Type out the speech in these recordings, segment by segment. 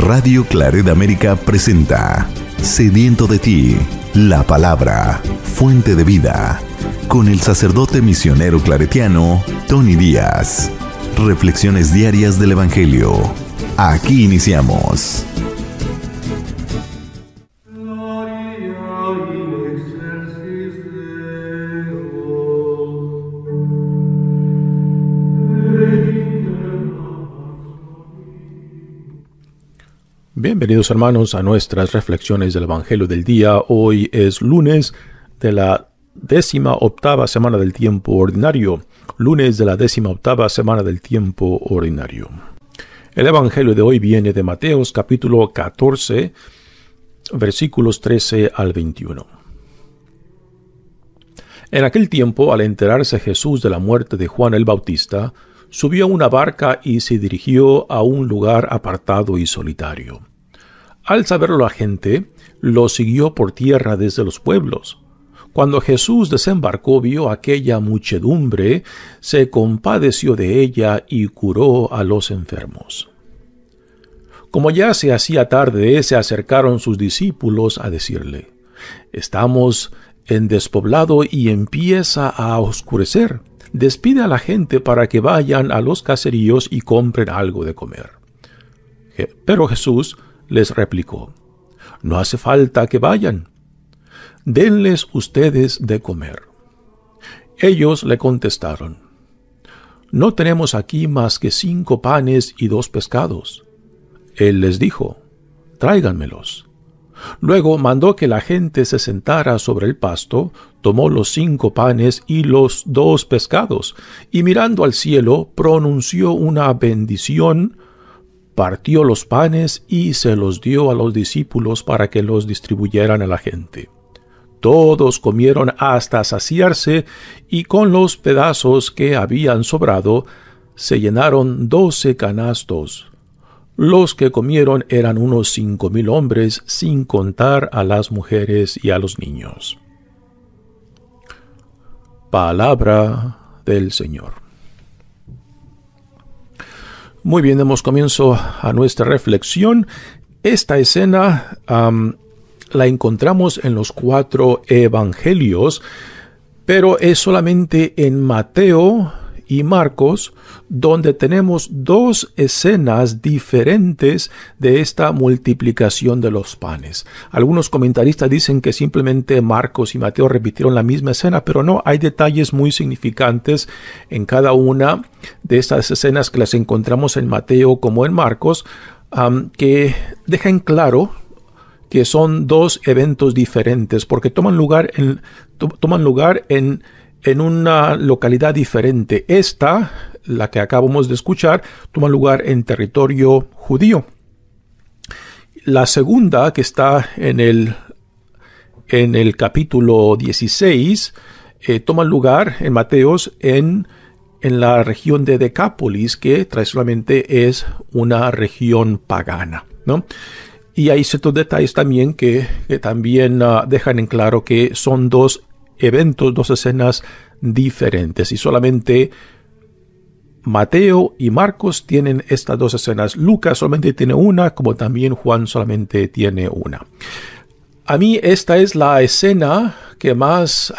Radio Claret América presenta Sediento de ti, la palabra, fuente de vida, con el sacerdote misionero claretiano Tony Díaz. Reflexiones diarias del Evangelio. Aquí iniciamos. Bienvenidos hermanos a nuestras reflexiones del Evangelio del día. Hoy es lunes de la 18ª semana del tiempo ordinario. Lunes de la 18ª semana del tiempo ordinario. El Evangelio de hoy viene de Mateos capítulo 14, versículos 13 al 21. En aquel tiempo, al enterarse Jesús de la muerte de Juan el Bautista, subió a una barca y se dirigió a un lugar apartado y solitario. Al saberlo la gente, lo siguió por tierra desde los pueblos. Cuando Jesús desembarcó, vio aquella muchedumbre, se compadeció de ella y curó a los enfermos. Como ya se hacía tarde, se acercaron sus discípulos a decirle: «Estamos en despoblado y empieza a oscurecer. Despide a la gente para que vayan a los caseríos y compren algo de comer». Pero Jesús les replicó: «No hace falta que vayan. Denles ustedes de comer». Ellos le contestaron: «No tenemos aquí más que 5 panes y 2 pescados». Él les dijo: «Tráiganmelos». Luego mandó que la gente se sentara sobre el pasto, tomó los 5 panes y los 2 pescados, y mirando al cielo, pronunció una bendición, partió los panes y se los dio a los discípulos para que los distribuyeran a la gente. Todos comieron hasta saciarse, y con los pedazos que habían sobrado, se llenaron 12 canastos. Los que comieron eran unos 5,000 hombres, sin contar a las mujeres y a los niños. Palabra del Señor. Muy bien, demos comienzo a nuestra reflexión. Esta escena la encontramos en los 4 evangelios, pero es solamente en Mateo y Marcos donde tenemos 2 escenas diferentes de esta multiplicación de los panes. Algunos comentaristas dicen que simplemente Marcos y Mateo repitieron la misma escena, pero no, hay detalles muy significantes en cada una de estas escenas que las encontramos en Mateo como en Marcos, que dejan claro que son 2 eventos diferentes, porque toman lugar en una localidad diferente. Esta, la que acabamos de escuchar, toma lugar en territorio judío. La segunda, que está en el capítulo 16, toma lugar en Mateos en la región de Decápolis, que tradicionalmente es una región pagana, ¿no? Y hay ciertos detalles también que también dejan en claro que son 2 eventos, 2 escenas diferentes, y solamente Mateo y Marcos tienen estas 2 escenas. Lucas solamente tiene una, como también Juan solamente tiene una. A mí esta es la escena que más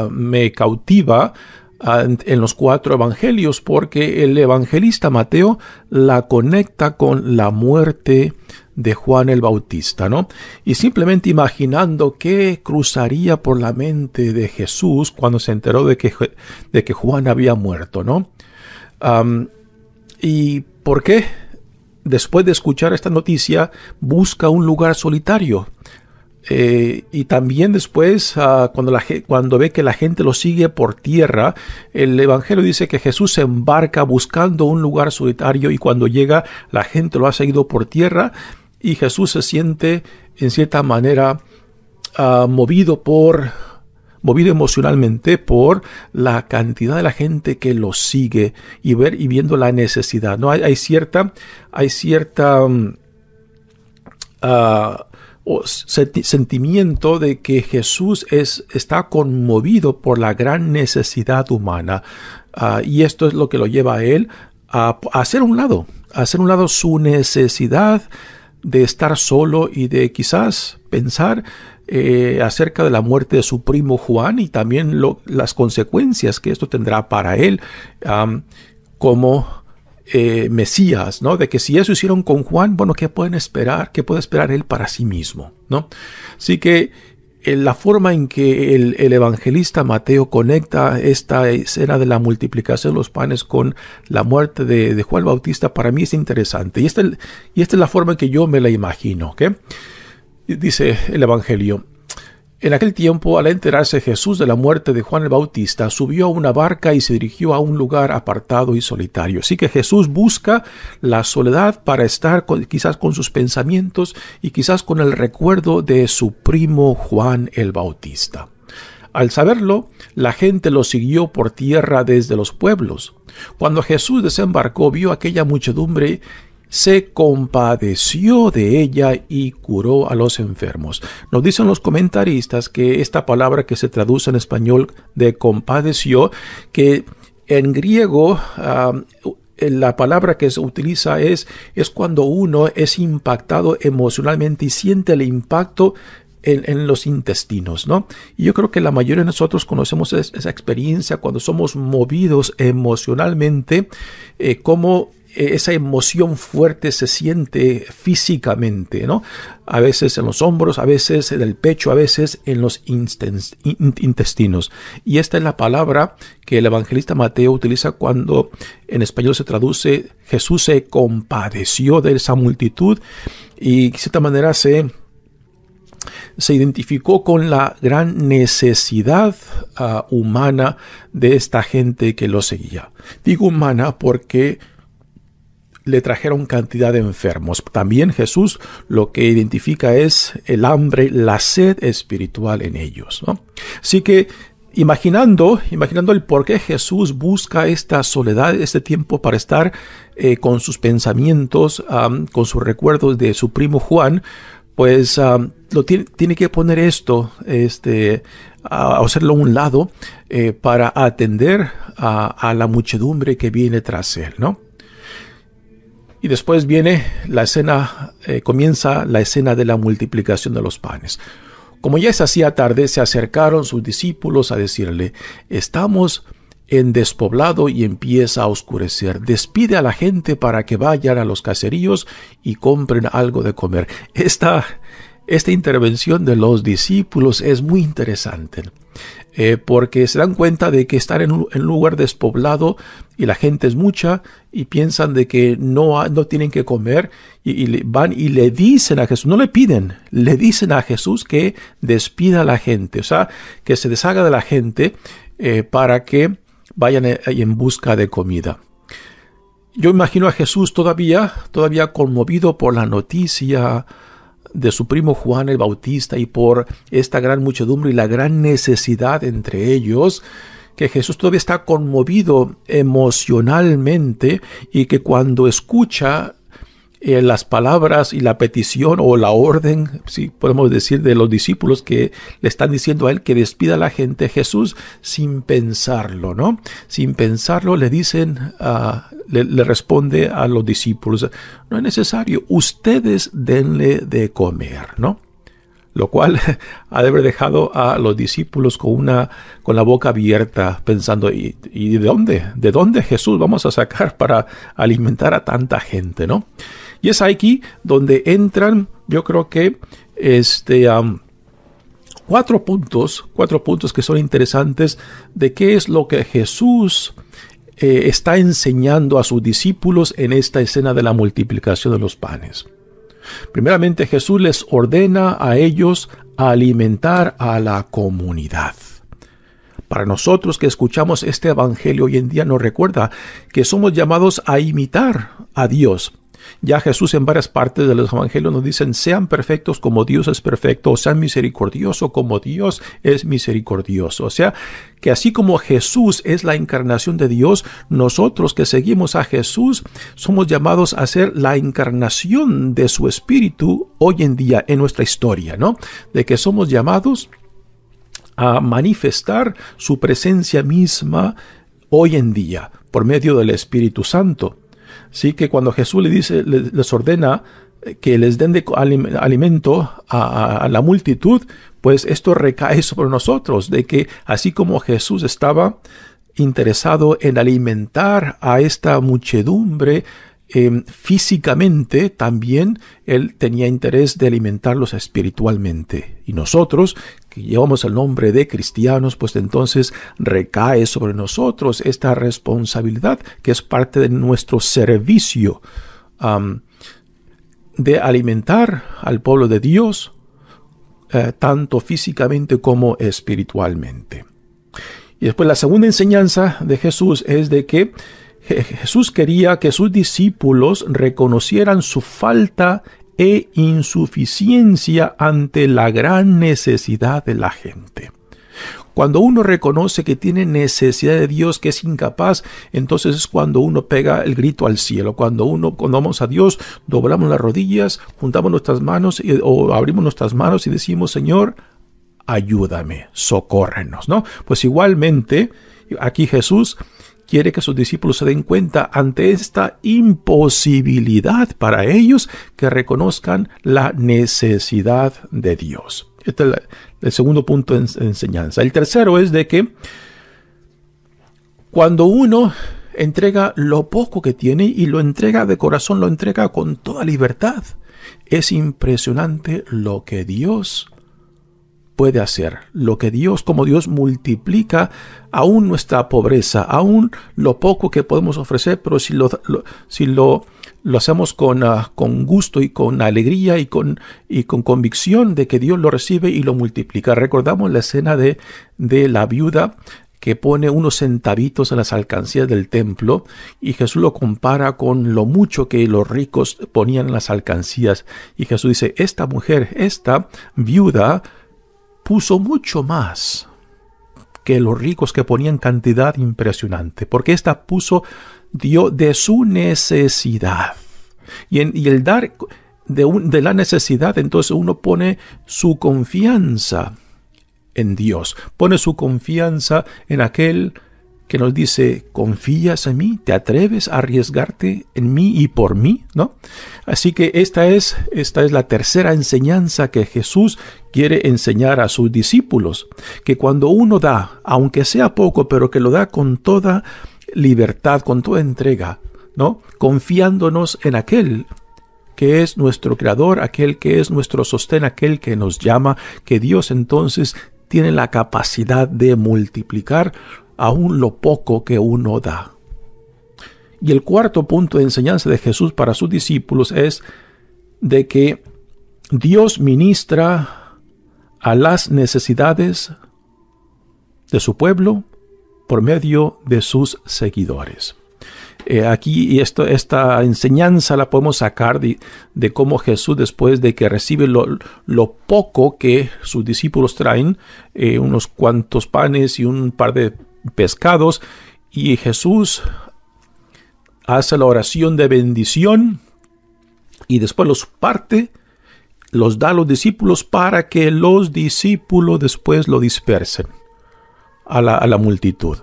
me cautiva en los 4 evangelios, porque el evangelista Mateo la conecta con la muerte de Juan el Bautista, ¿no? Y simplemente imaginando qué cruzaría por la mente de Jesús cuando se enteró de que Juan había muerto, ¿no? ¿Y por qué? Después de escuchar esta noticia, busca un lugar solitario. Y también después, cuando ve que la gente lo sigue por tierra, el Evangelio dice que Jesús se embarca buscando un lugar solitario, y cuando llega, la gente lo ha seguido por tierra, y Jesús se siente en cierta manera movido emocionalmente por la cantidad de la gente que lo sigue y viendo la necesidad, ¿no? Hay cierta sentimiento de que Jesús está conmovido por la gran necesidad humana, y esto es lo que lo lleva a él a hacer a un lado su necesidad de estar solo y de quizás pensar acerca de la muerte de su primo Juan y también las consecuencias que esto tendrá para él como Mesías, ¿no? De que si eso hicieron con Juan, bueno, ¿qué pueden esperar? ¿Qué puede esperar él para sí mismo, ¿no? Así que la forma en que el evangelista Mateo conecta esta escena de la multiplicación de los panes con la muerte de Juan el Bautista, para mí es interesante. Y esta es la forma en que yo me la imagino, ¿ok? Dice el Evangelio: en aquel tiempo, al enterarse Jesús de la muerte de Juan el Bautista, subió a una barca y se dirigió a un lugar apartado y solitario. Así que Jesús busca la soledad para estar quizás con sus pensamientos y quizás con el recuerdo de su primo Juan el Bautista. Al saberlo, la gente lo siguió por tierra desde los pueblos. Cuando Jesús desembarcó, vio aquella muchedumbre, se compadeció de ella y curó a los enfermos. Nos dicen los comentaristas que esta palabra que se traduce en español de compadeció, que en griego la palabra que se utiliza es cuando uno es impactado emocionalmente y siente el impacto en los intestinos, ¿no? Y yo creo que la mayoría de nosotros conocemos esa experiencia cuando somos movidos emocionalmente, como esa emoción fuerte se siente físicamente, ¿no? A veces en los hombros, a veces en el pecho, a veces en los intestinos. Y esta es la palabra que el evangelista Mateo utiliza cuando en español se traduce: Jesús se compadeció de esa multitud y de cierta manera se identificó con la gran necesidad humana de esta gente que lo seguía. Digo humana porque le trajeron cantidad de enfermos. También Jesús lo que identifica es el hambre, la sed espiritual en ellos, ¿no? Así que imaginando el por qué Jesús busca esta soledad, este tiempo para estar con sus pensamientos, con sus recuerdos de su primo Juan, pues tiene que poner esto, a hacerlo a un lado para atender a la muchedumbre que viene tras él, ¿no? Y después viene la escena, comienza la escena de la multiplicación de los panes. Como ya se hacía tarde, se acercaron sus discípulos a decirle: estamos en despoblado y empieza a oscurecer. Despide a la gente para que vayan a los caseríos y compren algo de comer. Esta intervención de los discípulos es muy interesante, porque se dan cuenta de que están en un lugar despoblado y la gente es mucha y piensan de que no tienen que comer y van y le dicen a Jesús, no le piden, le dicen a Jesús que despida a la gente, o sea, que se deshaga de la gente para que vayan en busca de comida. Yo imagino a Jesús todavía conmovido por la noticia de su primo Juan el Bautista y por esta gran muchedumbre y la gran necesidad entre ellos, que Jesús todavía está conmovido emocionalmente y que cuando escucha las palabras y la petición o la orden, si podemos decir, de los discípulos que le están diciendo a él que despida a la gente, Jesús sin pensarlo, ¿no? Sin pensarlo le dicen, le responde a los discípulos: no es necesario, ustedes denle de comer, ¿no? Lo cual ha de haber dejado a los discípulos con la boca abierta pensando, ¿y de dónde Jesús vamos a sacar para alimentar a tanta gente, ¿no? Y es aquí donde entran, yo creo que cuatro puntos que son interesantes de qué es lo que Jesús está enseñando a sus discípulos en esta escena de la multiplicación de los panes. Primeramente, Jesús les ordena a ellos alimentar a la comunidad. Para nosotros que escuchamos este evangelio hoy en día nos recuerda que somos llamados a imitar a Dios. Ya Jesús en varias partes de los evangelios nos dicen: sean perfectos como Dios es perfecto, o sean misericordiosos como Dios es misericordioso. O sea, que así como Jesús es la encarnación de Dios, nosotros que seguimos a Jesús somos llamados a ser la encarnación de su Espíritu hoy en día en nuestra historia, ¿no? De que somos llamados a manifestar su presencia misma hoy en día por medio del Espíritu Santo. Así que cuando Jesús les ordena que les den de alimento a la multitud, pues esto recae sobre nosotros, de que así como Jesús estaba interesado en alimentar a esta muchedumbre físicamente, también Él tenía interés de alimentarlos espiritualmente. Y nosotros, que llevamos el nombre de cristianos, pues entonces recae sobre nosotros esta responsabilidad que es parte de nuestro servicio de alimentar al pueblo de Dios, tanto físicamente como espiritualmente. Y después la segunda enseñanza de Jesús es de que Jesús quería que sus discípulos reconocieran su falta e insuficiencia ante la gran necesidad de la gente. Cuando uno reconoce que tiene necesidad de Dios, que es incapaz, entonces es cuando uno pega el grito al cielo. Cuando vamos a Dios, doblamos las rodillas, juntamos nuestras manos o abrimos nuestras manos y decimos: Señor, ayúdame, socórrenos, ¿no? Pues igualmente, aquí Jesús quiere que sus discípulos se den cuenta ante esta imposibilidad para ellos, que reconozcan la necesidad de Dios. Este es el segundo punto de enseñanza. El tercero es de que cuando uno entrega lo poco que tiene y lo entrega de corazón, lo entrega con toda libertad, es impresionante lo que Dios puede hacer, lo que Dios, como Dios multiplica aún nuestra pobreza, aún lo poco que podemos ofrecer, pero si lo hacemos con gusto y con alegría y con convicción de que Dios lo recibe y lo multiplica. Recordamos la escena de la viuda que pone unos centavitos en las alcancías del templo, y Jesús lo compara con lo mucho que los ricos ponían en las alcancías. Y Jesús dice: esta mujer, esta viuda, puso mucho más que los ricos, que ponían cantidad impresionante, porque esta dio de su necesidad. Y el dar de la necesidad, entonces uno pone su confianza en Dios, pone su confianza en aquel que nos dice: ¿confías en mí? ¿Te atreves a arriesgarte en mí y por mí? ¿No? Así que esta es la tercera enseñanza que Jesús quiere enseñar a sus discípulos, que cuando uno da, aunque sea poco, pero que lo da con toda libertad, con toda entrega, ¿no? Confiándonos en aquel que es nuestro creador, aquel que es nuestro sostén, aquel que nos llama, que Dios entonces tiene la capacidad de multiplicar aún lo poco que uno da. Y el cuarto punto de enseñanza de Jesús para sus discípulos es de que Dios ministra a las necesidades de su pueblo por medio de sus seguidores. Aquí esta enseñanza la podemos sacar de cómo Jesús, después de que recibe lo poco que sus discípulos traen, unos cuantos panes y un par de pescados, y Jesús hace la oración de bendición y después los parte, los da a los discípulos para que los discípulos después lo dispersen a la multitud.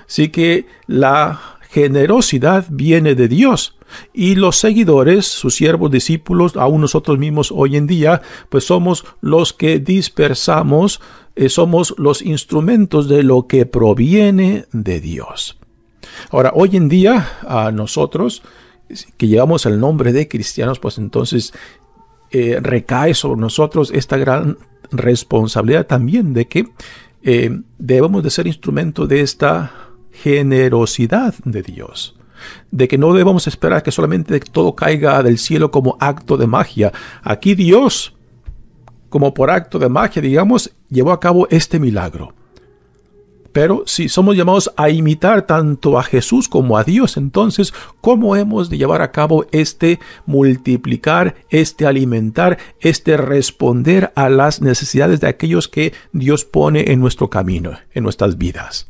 Así que la generosidad viene de Dios, y los seguidores, sus siervos, discípulos, aún nosotros mismos hoy en día, pues somos los que dispersamos, somos los instrumentos de lo que proviene de Dios. Ahora, hoy en día, a nosotros que llevamos el nombre de cristianos, pues entonces recae sobre nosotros esta gran responsabilidad también de que debemos de ser instrumento de esta generosidad de Dios, de que no debemos esperar que solamente todo caiga del cielo como acto de magia. Aquí Dios, como por acto de magia, digamos, llevó a cabo este milagro. Pero si somos llamados a imitar tanto a Jesús como a Dios, entonces, ¿cómo hemos de llevar a cabo este multiplicar, este alimentar, este responder a las necesidades de aquellos que Dios pone en nuestro camino, en nuestras vidas?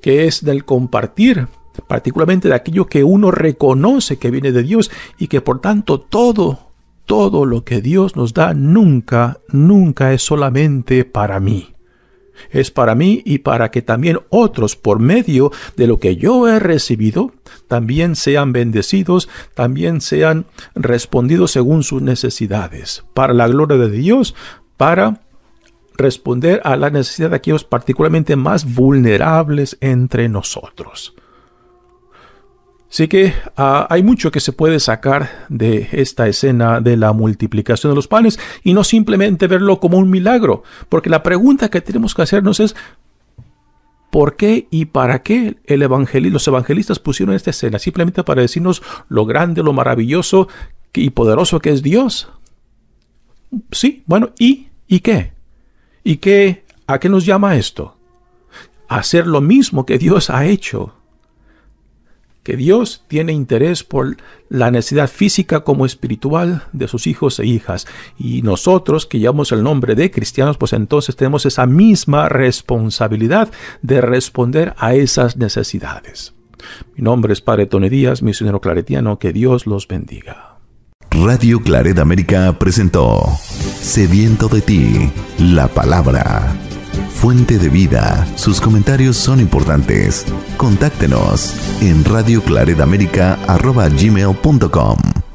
Que es del compartir, particularmente de aquello que uno reconoce que viene de Dios, y que por tanto todo lo que Dios nos da nunca es solamente para mí. Es para mí y para que también otros, por medio de lo que yo he recibido, también sean bendecidos, también sean respondidos según sus necesidades, para la gloria de Dios, para responder a la necesidad de aquellos particularmente más vulnerables entre nosotros. Así que hay mucho que se puede sacar de esta escena de la multiplicación de los panes y no simplemente verlo como un milagro, porque la pregunta que tenemos que hacernos es ¿por qué y para qué los evangelistas pusieron esta escena? Simplemente para decirnos lo grande, lo maravilloso y poderoso que es Dios. Sí, bueno, ¿y qué? ¿Y qué? ¿A qué nos llama esto? A hacer lo mismo que Dios ha hecho. Que Dios tiene interés por la necesidad física como espiritual de sus hijos e hijas. Y nosotros que llevamos el nombre de cristianos, pues entonces tenemos esa misma responsabilidad de responder a esas necesidades. Mi nombre es Padre Tony Díaz, misionero claretiano. Que Dios los bendiga. Radio Claret América presentó Sediento de ti, la palabra. Fuente de vida. Sus comentarios son importantes. Contáctenos en radioclaretamerica@gmail.com.